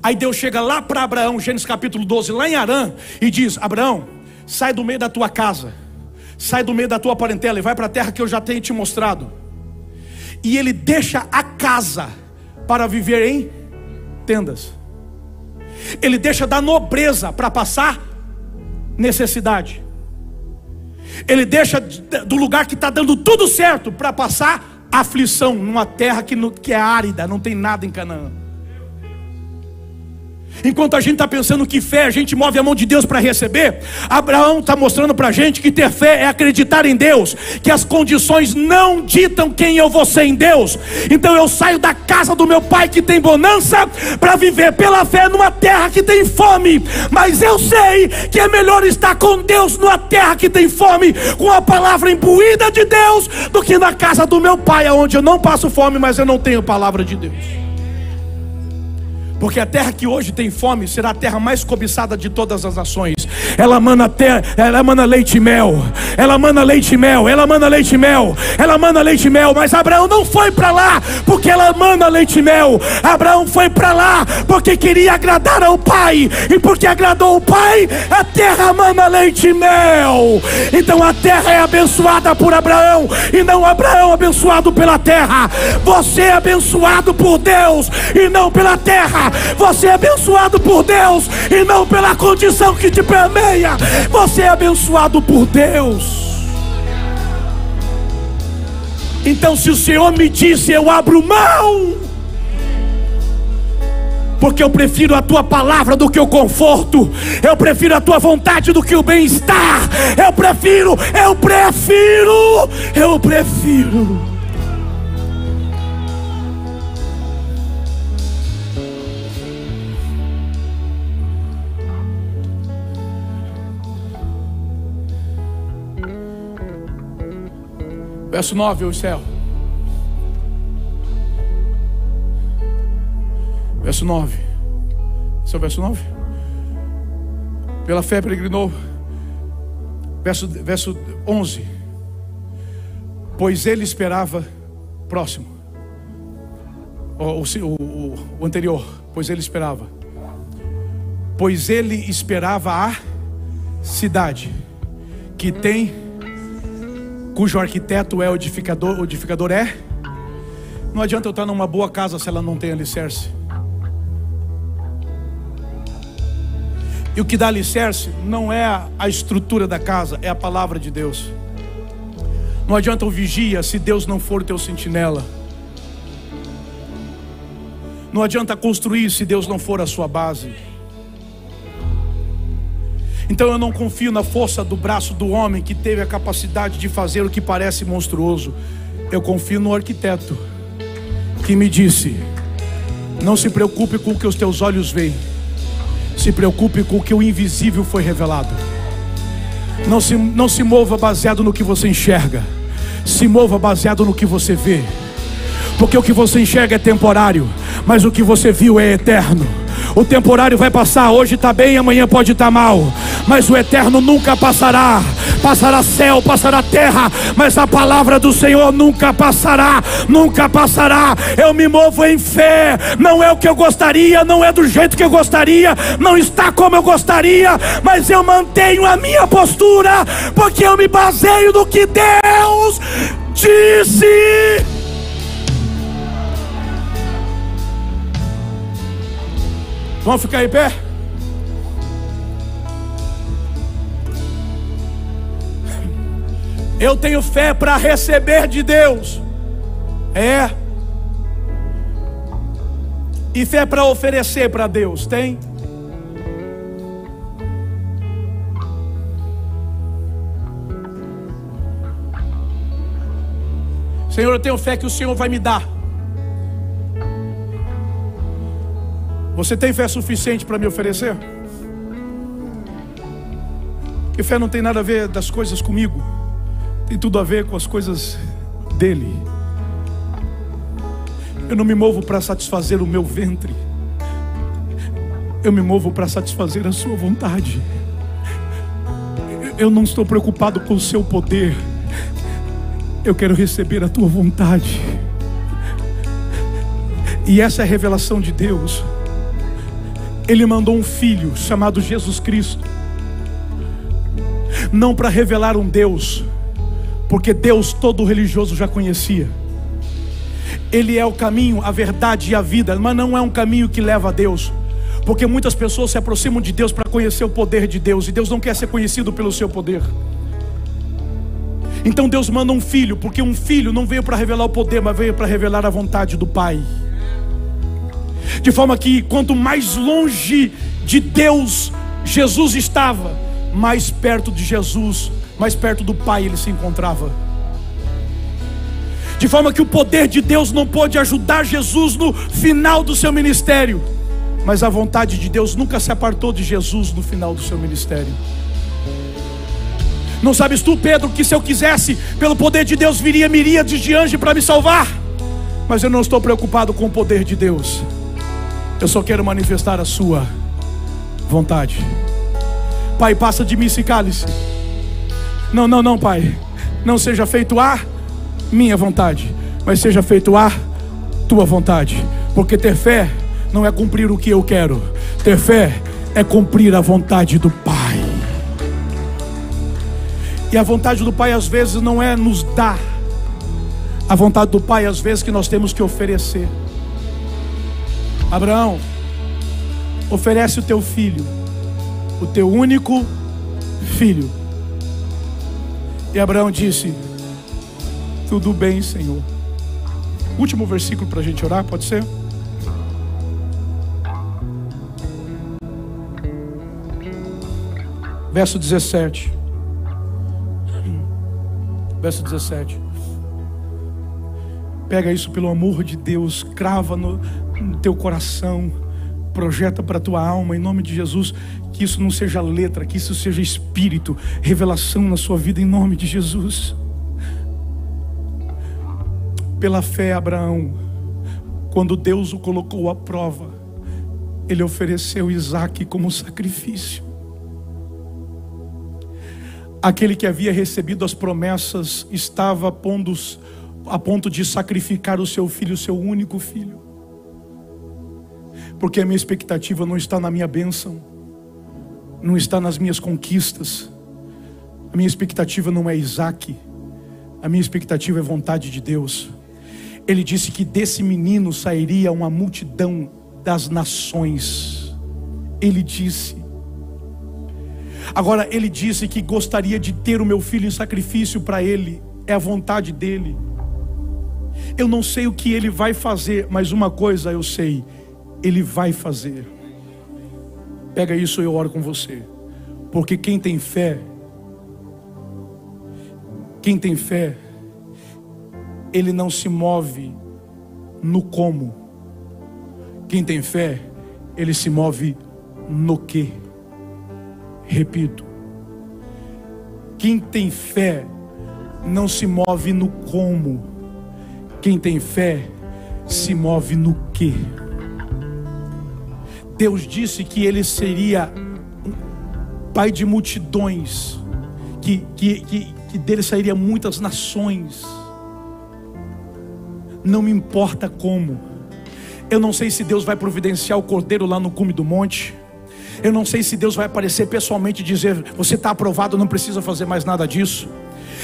Aí Deus chega lá para Abraão, Gênesis capítulo 12, lá em Harã, e diz: Abraão, sai do meio da tua casa, sai do meio da tua parentela e vai para a terra que eu já tenho te mostrado. E ele deixa a casa para viver em tendas. Ele deixa da nobreza para passar necessidade. Ele deixa do lugar que está dando tudo certo para passar aflição, numa terra que é árida, não tem nada em Canaã. Enquanto a gente está pensando que fé, a gente move a mão de Deus para receber. Abraão está mostrando para a gente que ter fé é acreditar em Deus, que as condições não ditam quem eu vou ser em Deus. Então eu saio da casa do meu pai que tem bonança, para viver pela fé numa terra que tem fome. Mas eu sei que é melhor estar com Deus numa terra que tem fome, com a palavra imbuída de Deus, do que na casa do meu pai, onde eu não passo fome, mas eu não tenho palavra de Deus. Porque a terra que hoje tem fome será a terra mais cobiçada de todas as nações. Ela mana leite e mel. Ela mana leite e mel. Ela mana leite e mel. Ela mana leite e mel. Mas Abraão não foi para lá porque ela mana leite e mel. Abraão foi para lá porque queria agradar ao pai. E porque agradou o pai, a terra mana leite e mel. Então a terra é abençoada por Abraão, e não Abraão abençoado pela terra. Você é abençoado por Deus e não pela terra. Você é abençoado por Deus e não pela condição que te permeia. Você é abençoado por Deus. Então, se o Senhor me disse, eu abro mão, porque eu prefiro a tua palavra do que o conforto. Eu prefiro a tua vontade do que o bem-estar. Eu prefiro. Verso 9, eu encerro. Verso 9. Esse é o verso 9? Pela fé peregrinou. Verso 11. Pois ele esperava. Próximo. O anterior. Pois ele esperava. Pois ele esperava a cidade que tem, cujo arquiteto é o edificador é. Não adianta eu estar numa boa casa se ela não tem alicerce. E o que dá alicerce não é a estrutura da casa, é a palavra de Deus. Não adianta o vigia se Deus não for o teu sentinela. Não adianta construir se Deus não for a sua base. Então eu não confio na força do braço do homem que teve a capacidade de fazer o que parece monstruoso. Eu confio no arquiteto que me disse: não se preocupe com o que os teus olhos veem, se preocupe com o que o invisível foi revelado. Não se mova baseado no que você enxerga, se mova baseado no que você vê. Porque o que você enxerga é temporário, mas o que você viu é eterno. O temporário vai passar, hoje está bem, amanhã pode estar mal, mas o eterno nunca passará. Passará céu, passará terra, mas a palavra do Senhor nunca passará, nunca passará. Eu me movo em fé, não é o que eu gostaria, não é do jeito que eu gostaria, não está como eu gostaria, mas eu mantenho a minha postura, porque eu me baseio no que Deus disse. Vamos ficar em pé? Eu tenho fé para receber de Deus. E fé para oferecer para Deus. Tem? Senhor, eu tenho fé que o Senhor vai me dar. Você tem fé suficiente para me oferecer? Porque fé não tem nada a ver das coisas comigo, tem tudo a ver com as coisas dele. Eu não me movo para satisfazer o meu ventre, eu me movo para satisfazer a sua vontade. Eu não estou preocupado com o seu poder, eu quero receber a tua vontade. E essa é a revelação de Deus. Ele mandou um filho chamado Jesus Cristo, não para revelar um Deus, porque Deus todo religioso já conhecia. Ele é o caminho, a verdade e a vida, mas não é um caminho que leva a Deus, porque muitas pessoas se aproximam de Deus para conhecer o poder de Deus, e Deus não quer ser conhecido pelo seu poder. Então Deus manda um filho, porque um filho não veio para revelar o poder, mas veio para revelar a vontade do Pai. De forma que quanto mais longe de Deus Jesus estava, mais perto de Jesus, mais perto do Pai ele se encontrava. De forma que o poder de Deus não pôde ajudar Jesus no final do seu ministério, mas a vontade de Deus nunca se apartou de Jesus no final do seu ministério. Não sabes tu, Pedro, que se eu quisesse, pelo poder de Deus viria miríades de anjos para me salvar? Mas eu não estou preocupado com o poder de Deus, eu só quero manifestar a sua vontade. Pai, passa de mim esse cálice. Não, Pai, não seja feito a minha vontade, mas seja feito a tua vontade. Porque ter fé não é cumprir o que eu quero, ter fé é cumprir a vontade do Pai. E a vontade do Pai às vezes não é nos dar, a vontade do Pai às vezes que nós temos que oferecer. Abraão, oferece o teu filho, o teu único filho. E Abraão disse: tudo bem, Senhor. Último versículo para a gente orar, pode ser? Verso 17. Verso 17. Pega isso pelo amor de Deus, crava no teu coração, projeta para a tua alma, em nome de Jesus. Que isso não seja letra, que isso seja espírito, revelação na sua vida, em nome de Jesus. Pela fé, Abraão, quando Deus o colocou à prova, ele ofereceu Isaque como sacrifício. Aquele que havia recebido as promessas estava a ponto de sacrificar o seu filho, o seu único filho. Porque a minha expectativa não está na minha bênção, não está nas minhas conquistas. A minha expectativa não é Isaque, a minha expectativa é a vontade de Deus. Ele disse que desse menino sairia uma multidão das nações. Ele disse. Agora, ele disse que gostaria de ter o meu filho em sacrifício para ele. É a vontade dele. Eu não sei o que ele vai fazer, mas uma coisa eu sei: ele vai fazer. Pega isso e eu oro com você. Porque quem tem fé, ele não se move no como. Quem tem fé, ele se move no quê. Repito, quem tem fé não se move no como. Quem tem fé se move no quê. Deus disse que ele seria pai de multidões, que dele sairia muitas nações. Não me importa como. Eu não sei se Deus vai providenciar o cordeiro lá no cume do monte. Eu não sei se Deus vai aparecer pessoalmente e dizer: você está aprovado, não precisa fazer mais nada disso.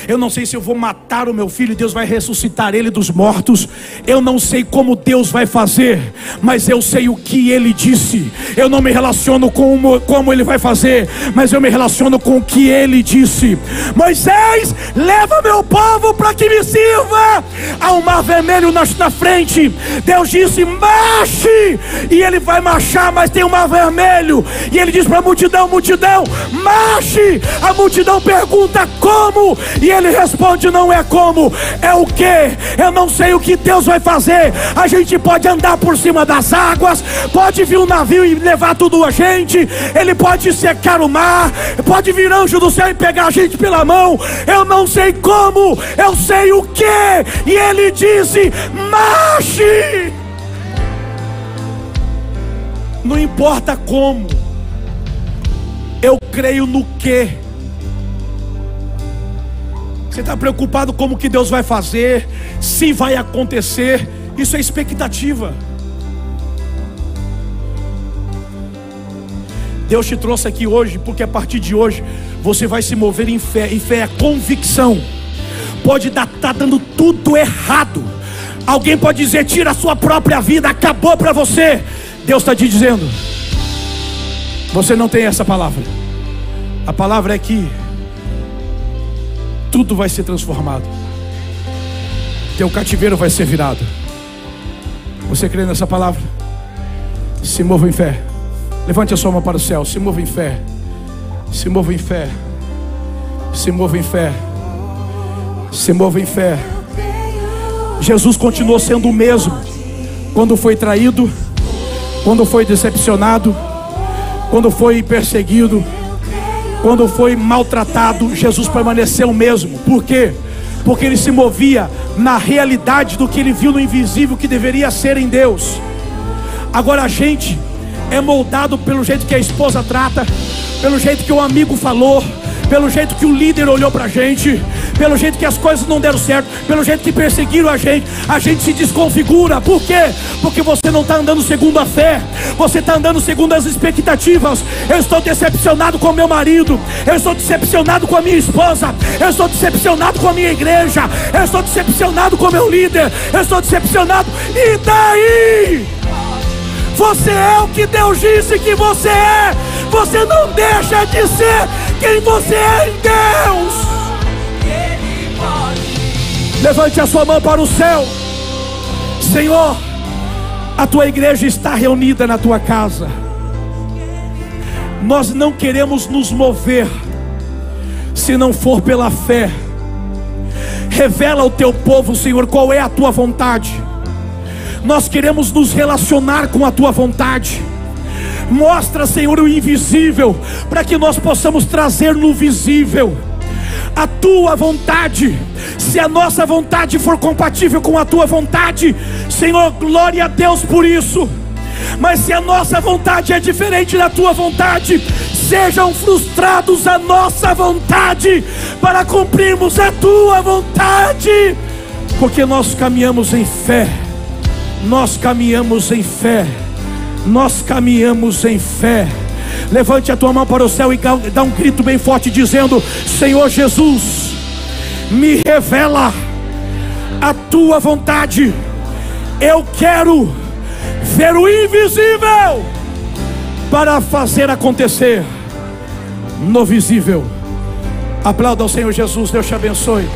Eu não sei se eu vou matar o meu filho e Deus vai ressuscitar ele dos mortos. Eu não sei como Deus vai fazer, mas eu sei o que ele disse. Eu não me relaciono com como ele vai fazer, mas eu me relaciono com o que ele disse. Moisés, leva meu povo para que me sirva. Há um mar vermelho na frente. Deus disse: marche. E ele vai marchar, mas tem um mar vermelho. E ele diz para a multidão: multidão, marche. A multidão pergunta: como? E ele responde: não é como, é o que. Eu não sei o que Deus vai fazer. A gente pode andar por cima das águas, pode vir um navio e levar tudo a gente, ele pode secar o mar, pode vir anjo do céu e pegar a gente pela mão. Eu não sei como, eu sei o que. E ele disse: marche. Não importa como, eu creio no quê. Você está preocupado como que Deus vai fazer, se vai acontecer. Isso é expectativa. Deus te trouxe aqui hoje porque a partir de hoje você vai se mover em fé. E fé é convicção. Pode estar dando tudo errado. Alguém pode dizer: tira a sua própria vida, acabou para você. Deus está te dizendo: você não tem essa palavra. A palavra é que tudo vai ser transformado. Teu cativeiro vai ser virado. Você crê nessa palavra? Se mova em fé. Levante a sua mão para o céu. Se mova em fé. Se mova em fé. Se mova em fé. Se mova em fé. Jesus continuou sendo o mesmo quando foi traído, quando foi decepcionado, quando foi perseguido, quando foi maltratado. Jesus permaneceu o mesmo. Por quê? Porque ele se movia na realidade do que ele viu no invisível, que deveria ser em Deus. Agora a gente é moldado pelo jeito que a esposa trata, pelo jeito que o amigo falou, pelo jeito que o líder olhou pra gente, pelo jeito que as coisas não deram certo, pelo jeito que perseguiram a gente se desconfigura. Por quê? Porque você não está andando segundo a fé, você está andando segundo as expectativas. Eu estou decepcionado com meu marido, eu estou decepcionado com a minha esposa, eu estou decepcionado com a minha igreja, eu estou decepcionado com o meu líder, eu estou decepcionado. E daí? Você é o que Deus disse que você é. Você não deixa de ser quem você é em Deus. Levante a sua mão para o céu. Senhor, a tua igreja está reunida na tua casa. Nós não queremos nos mover se não for pela fé. Revela ao teu povo, Senhor, qual é a tua vontade. Nós queremos nos relacionar com a tua vontade. Mostra, Senhor, o invisível, para que nós possamos trazer no visível a tua vontade. Se a nossa vontade for compatível com a tua vontade, Senhor, glória a Deus por isso. Mas se a nossa vontade é diferente da tua vontade, sejam frustrados a nossa vontade, para cumprirmos a tua vontade. Porque nós caminhamos em fé. Nós caminhamos em fé. Nós caminhamos em fé. Levante a tua mão para o céu e dá um grito bem forte, dizendo: Senhor Jesus, me revela a tua vontade. Eu quero ver o invisível para fazer acontecer no visível. Aplauda ao Senhor Jesus. Deus te abençoe.